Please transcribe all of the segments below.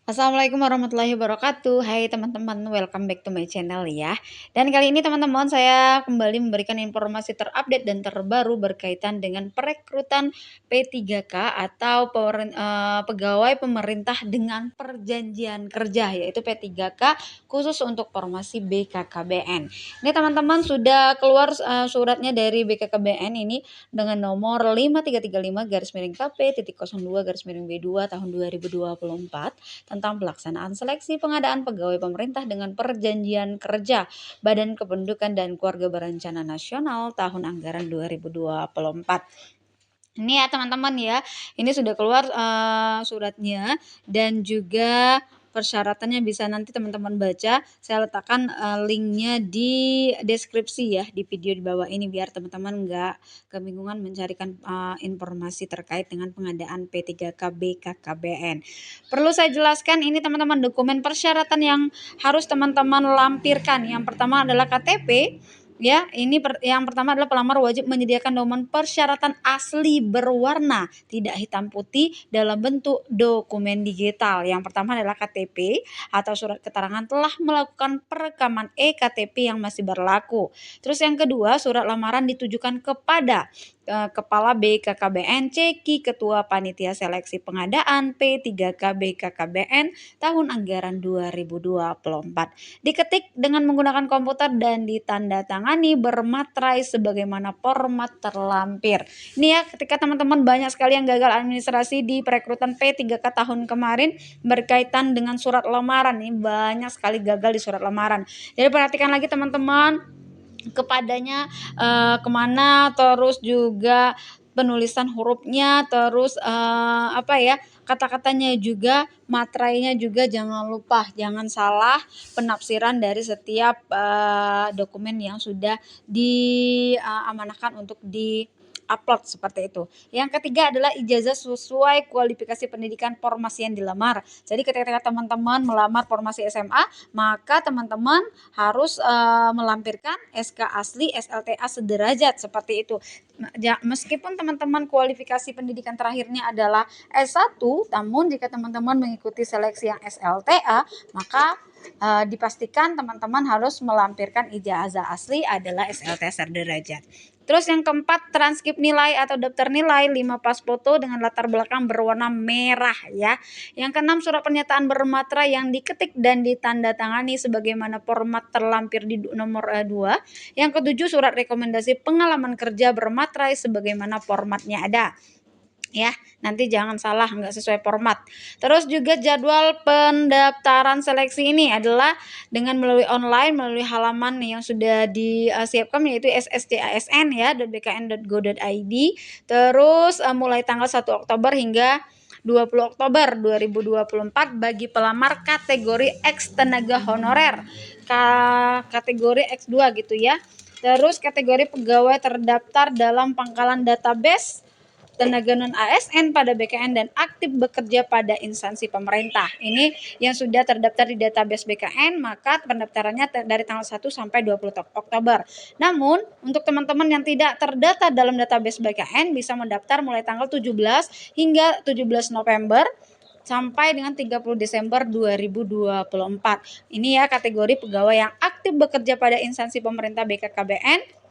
Assalamualaikum warahmatullahi wabarakatuh. Hai teman-teman, welcome back to my channel ya. Dan kali ini teman-teman saya kembali memberikan informasi terupdate dan terbaru berkaitan dengan perekrutan P3K atau pegawai pemerintah dengan perjanjian kerja, yaitu P3K khusus untuk formasi BKKBN. Ini teman-teman sudah keluar suratnya dari BKKBN ini dengan nomor 5335-KP.02-B2 tahun 2024 tentang pelaksanaan seleksi pengadaan pegawai pemerintah dengan perjanjian kerja Badan Kependudukan dan Keluarga Berencana Nasional tahun anggaran 2024. Ini ya teman-teman ya, ini sudah keluar suratnya dan juga persyaratannya bisa nanti teman-teman baca. Saya letakkan linknya di deskripsi ya, di video di bawah ini biar teman-teman nggak kebingungan mencarikan informasi terkait dengan pengadaan P3K BKKBN. Perlu saya jelaskan ini teman-teman, dokumen persyaratan yang harus teman-teman lampirkan. Yang pertama adalah KTP. Ya, ini yang pertama adalah pelamar wajib menyediakan dokumen persyaratan asli berwarna, tidak hitam putih dalam bentuk dokumen digital. Yang pertama adalah KTP atau surat keterangan telah melakukan perekaman eKTP yang masih berlaku. Terus yang kedua, surat lamaran ditujukan kepada Kepala BKKBN, Ceki Ketua Panitia Seleksi Pengadaan P3K BKKBN tahun anggaran 2024. Diketik dengan menggunakan komputer dan ditandatangani bermaterai sebagaimana format terlampir. Ini ya, ketika teman-teman banyak sekali yang gagal administrasi di perekrutan P3K tahun kemarin berkaitan dengan surat lamaran, ini banyak sekali gagal di surat lamaran. Jadi perhatikan lagi teman-teman kepadanya kemana, terus juga penulisan hurufnya, terus kata-katanya juga, materainya juga jangan lupa, jangan salah penafsiran dari setiap dokumen yang sudah diamanahkan untuk di upload seperti itu. Yang ketiga adalah ijazah sesuai kualifikasi pendidikan formasi yang dilamar. Jadi ketika teman-teman melamar formasi SMA, maka teman-teman harus melampirkan SK asli, SLTA sederajat seperti itu. Meskipun teman-teman kualifikasi pendidikan terakhirnya adalah S1, namun jika teman-teman mengikuti seleksi yang SLTA, maka dipastikan teman-teman harus melampirkan ijazah asli adalah SLTA sederajat. Terus yang keempat, transkrip nilai atau daftar nilai 5 pas foto dengan latar belakang berwarna merah ya. Yang keenam, surat pernyataan bermaterai yang diketik dan ditandatangani sebagaimana format terlampir di nomor 2. Yang ketujuh, surat rekomendasi pengalaman kerja bermaterai sebagaimana formatnya ada. Ya, nanti jangan salah, nggak sesuai format. Terus juga jadwal pendaftaran seleksi ini adalah dengan melalui online, melalui halaman yang sudah disiapkan yaitu sscasn ya .bkn.go.id. Terus mulai tanggal 1 Oktober hingga 20 Oktober 2024 bagi pelamar kategori X tenaga honorer, kategori X2 gitu ya. Terus kategori pegawai terdaftar dalam pangkalan database tenaga non ASN pada BKN dan aktif bekerja pada instansi pemerintah. Ini yang sudah terdaftar di database BKN, maka pendaftarannya dari tanggal 1 sampai 20 Oktober. Namun, untuk teman-teman yang tidak terdata dalam database BKN bisa mendaftar mulai tanggal 17 hingga 17 November sampai dengan 30 Desember 2024. Ini ya kategori pegawai yang aktif bekerja pada instansi pemerintah BKKBN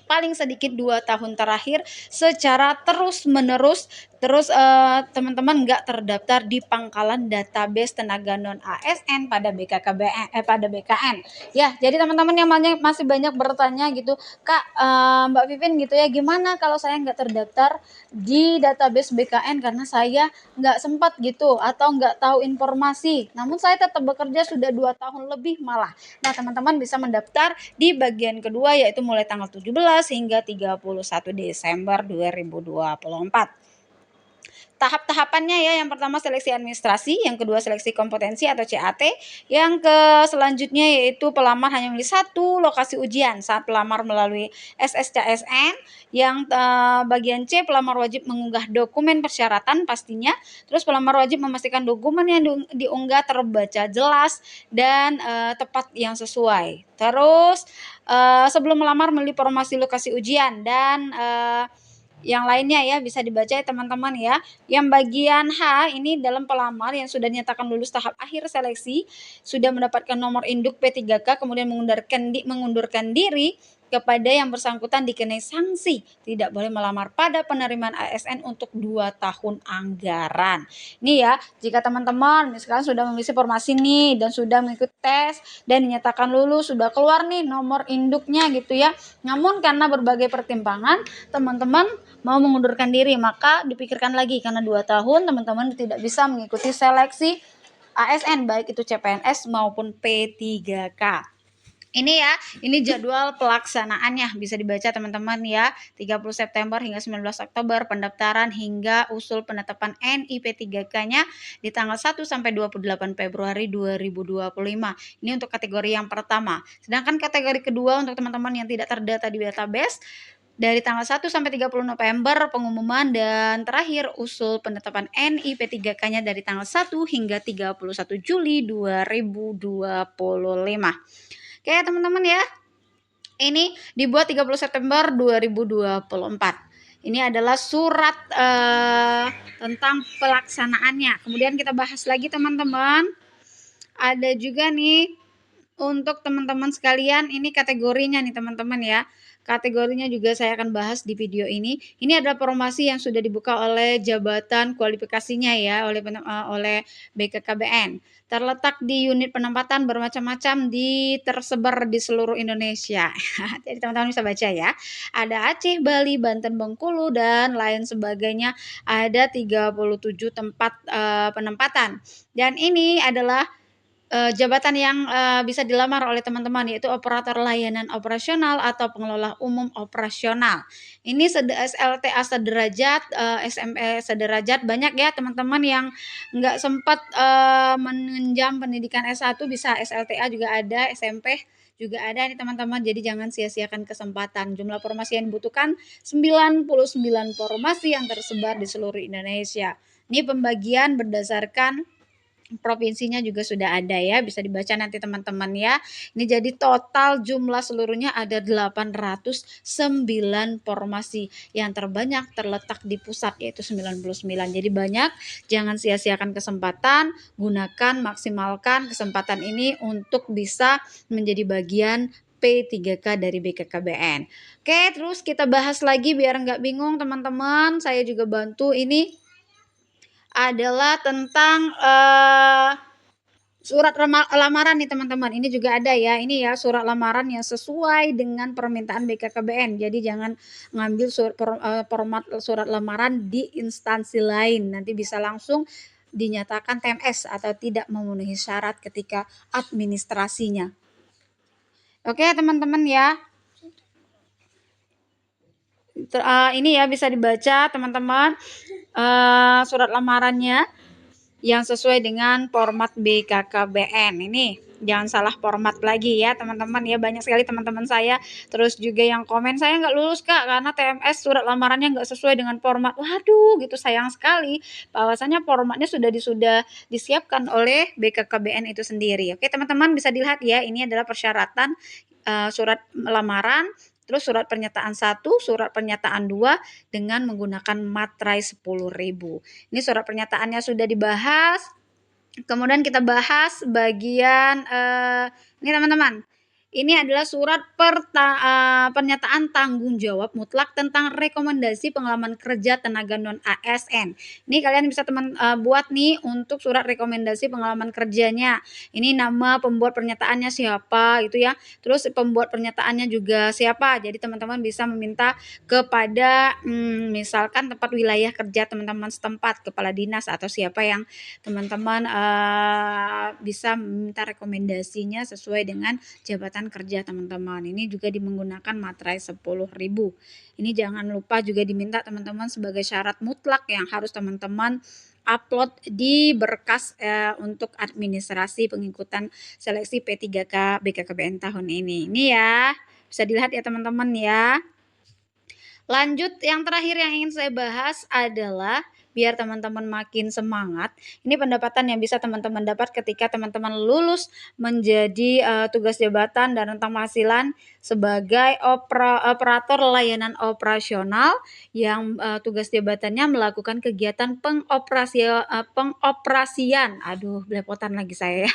paling sedikit 2 tahun terakhir secara terus-menerus. Terus teman-teman nggak terdaftar di pangkalan database tenaga non ASN pada BKKBN pada BKN. Ya, jadi teman-teman yang masih banyak bertanya gitu, Kak, Mbak Vivin gitu ya, gimana kalau saya nggak terdaftar di database BKN karena saya nggak sempat gitu atau nggak tahu informasi. Namun saya tetap bekerja sudah 2 tahun lebih malah. Nah, teman-teman bisa mendaftar di bagian kedua yaitu mulai tanggal 17 hingga 31 Desember 2024. Tahap-tahapannya ya, yang pertama seleksi administrasi, yang kedua seleksi kompetensi atau CAT, yang selanjutnya yaitu pelamar hanya memilih satu lokasi ujian saat pelamar melalui SSCSN. Yang bagian C, pelamar wajib mengunggah dokumen persyaratan pastinya. Terus pelamar wajib memastikan dokumen yang diunggah terbaca jelas dan tepat yang sesuai. Terus sebelum melamar memilih informasi lokasi ujian dan yang lainnya ya bisa dibaca ya teman-teman ya. Yang bagian H ini dalam pelamar yang sudah dinyatakan lulus tahap akhir seleksi, sudah mendapatkan nomor induk P3K, kemudian mengundurkan diri, kepada yang bersangkutan dikenai sanksi tidak boleh melamar pada penerimaan ASN untuk 2 tahun anggaran. Ini ya, jika teman-teman misalkan sudah mengisi formasi nih dan sudah mengikuti tes dan dinyatakan lulus, sudah keluar nih nomor induknya gitu ya. Namun karena berbagai pertimbangan teman-teman mau mengundurkan diri, maka dipikirkan lagi karena 2 tahun teman-teman tidak bisa mengikuti seleksi ASN baik itu CPNS maupun P3K. Ini ya, ini jadwal pelaksanaannya bisa dibaca teman-teman ya. 30 September hingga 19 Oktober pendaftaran hingga usul penetapan NIP3K-nya di tanggal 1 sampai 28 Februari 2025. Ini untuk kategori yang pertama. Sedangkan kategori kedua untuk teman-teman yang tidak terdata di database dari tanggal 1 sampai 30 November pengumuman dan terakhir usul penetapan NIP3K-nya dari tanggal 1 hingga 31 Juli 2025. Oke teman-teman ya, ini dibuat 30 September 2024. Ini adalah surat tentang pelaksanaannya. Kemudian kita bahas lagi teman-teman. Ada juga nih untuk teman-teman sekalian, ini kategorinya nih teman-teman ya. Kategorinya juga saya akan bahas di video ini. Ini adalah formasi yang sudah dibuka oleh jabatan kualifikasinya ya, oleh BKKBN. Terletak di unit penempatan bermacam-macam tersebar di seluruh Indonesia. Jadi teman-teman bisa baca ya. Ada Aceh, Bali, Banten, Bengkulu dan lain sebagainya. Ada 37 tempat penempatan. Dan ini adalah jabatan yang bisa dilamar oleh teman-teman, yaitu operator layanan operasional atau pengelola umum operasional. Ini SLTA sederajat, SME sederajat, banyak ya teman-teman yang nggak sempat menunjang pendidikan S1 bisa SLTA juga ada, SMP juga ada nih teman-teman. Jadi jangan sia-siakan kesempatan. Jumlah formasi yang dibutuhkan 99 formasi yang tersebar di seluruh Indonesia. Ini pembagian berdasarkan provinsinya juga sudah ada ya, bisa dibaca nanti teman-teman ya. Ini jadi total jumlah seluruhnya ada 809 formasi. Yang terbanyak terletak di pusat yaitu 99. Jadi banyak, jangan sia-siakan kesempatan, gunakan, maksimalkan kesempatan ini untuk bisa menjadi bagian P3K dari BKKBN. Oke, terus kita bahas lagi biar nggak bingung teman-teman. Saya juga bantu ini adalah tentang surat lamaran nih teman-teman. Ini juga ada ya. Ini ya surat lamaran yang sesuai dengan permintaan BKKBN. Jadi jangan ngambil format surat lamaran di instansi lain. Nanti bisa langsung dinyatakan TMS atau tidak memenuhi syarat ketika administrasinya. Oke teman-teman ya. Ini ya bisa dibaca teman-teman surat lamarannya yang sesuai dengan format BKKBN. Ini jangan salah format lagi ya teman-teman ya. Banyak sekali teman-teman saya terus juga yang komen, saya nggak lulus kak karena TMS surat lamarannya nggak sesuai dengan format. Waduh gitu, sayang sekali. Bahwasanya formatnya sudah disiapkan oleh BKKBN itu sendiri. Oke teman-teman bisa dilihat ya, ini adalah persyaratan surat lamaran, terus surat pernyataan 1, surat pernyataan 2 dengan menggunakan materai 10.000. Ini surat pernyataannya sudah dibahas. Kemudian kita bahas bagian ini teman-teman. Ini adalah surat pernyataan tanggung jawab mutlak tentang rekomendasi pengalaman kerja tenaga non ASN. Ini kalian bisa buat nih untuk surat rekomendasi pengalaman kerjanya. Ini nama pembuat pernyataannya siapa gitu ya. Terus pembuat pernyataannya juga siapa. Jadi teman-teman bisa meminta kepada misalkan tempat wilayah kerja teman-teman setempat, kepala dinas atau siapa yang teman-teman bisa meminta rekomendasinya sesuai dengan jabatan kerja teman-teman. Ini juga menggunakan materai 10.000. Ini jangan lupa juga diminta teman-teman sebagai syarat mutlak yang harus teman-teman upload di berkas untuk administrasi pengikutan seleksi P3K BKKBN tahun ini. Ini ya, bisa dilihat ya teman-teman ya. Lanjut, yang terakhir yang ingin saya bahas adalah biar teman-teman makin semangat. Ini pendapatan yang bisa teman-teman dapat ketika teman-teman lulus menjadi tugas jabatan dan rentang penghasilan sebagai operator layanan operasional yang tugas jabatannya melakukan kegiatan pengoperasian, aduh belepotan lagi saya ya,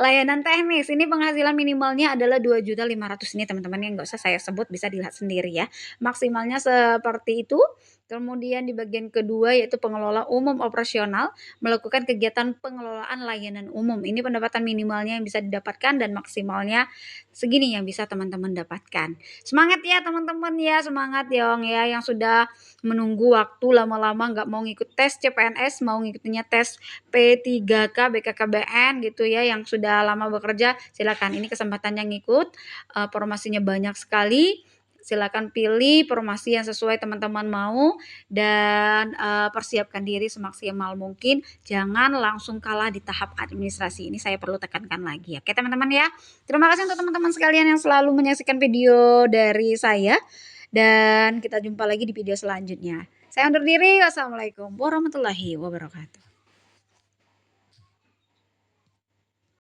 layanan teknis. Ini penghasilan minimalnya adalah 2.500.000 ini teman-teman, yang nggak usah saya sebut, bisa dilihat sendiri ya. Maksimalnya seperti itu. Kemudian di bagian kedua yaitu pengelola umum operasional melakukan kegiatan pengelolaan layanan umum. Ini pendapatan minimalnya yang bisa didapatkan dan maksimalnya segini yang bisa teman-teman dapatkan. Semangat ya teman-teman ya, semangat dong ya yang sudah menunggu waktu lama-lama nggak mau ngikut tes CPNS, mau ngikutnya tes P3K BKKBN gitu ya, yang sudah lama bekerja silakan, ini kesempatannya ngikut, formasinya banyak sekali. Silakan pilih formasi yang sesuai teman-teman mau dan persiapkan diri semaksimal mungkin. Jangan langsung kalah di tahap administrasi. Ini saya perlu tekankan lagi ya. Oke teman-teman ya. Terima kasih untuk teman-teman sekalian yang selalu menyaksikan video dari saya. Dan kita jumpa lagi di video selanjutnya. Saya undur diri. Wassalamualaikum warahmatullahi wabarakatuh.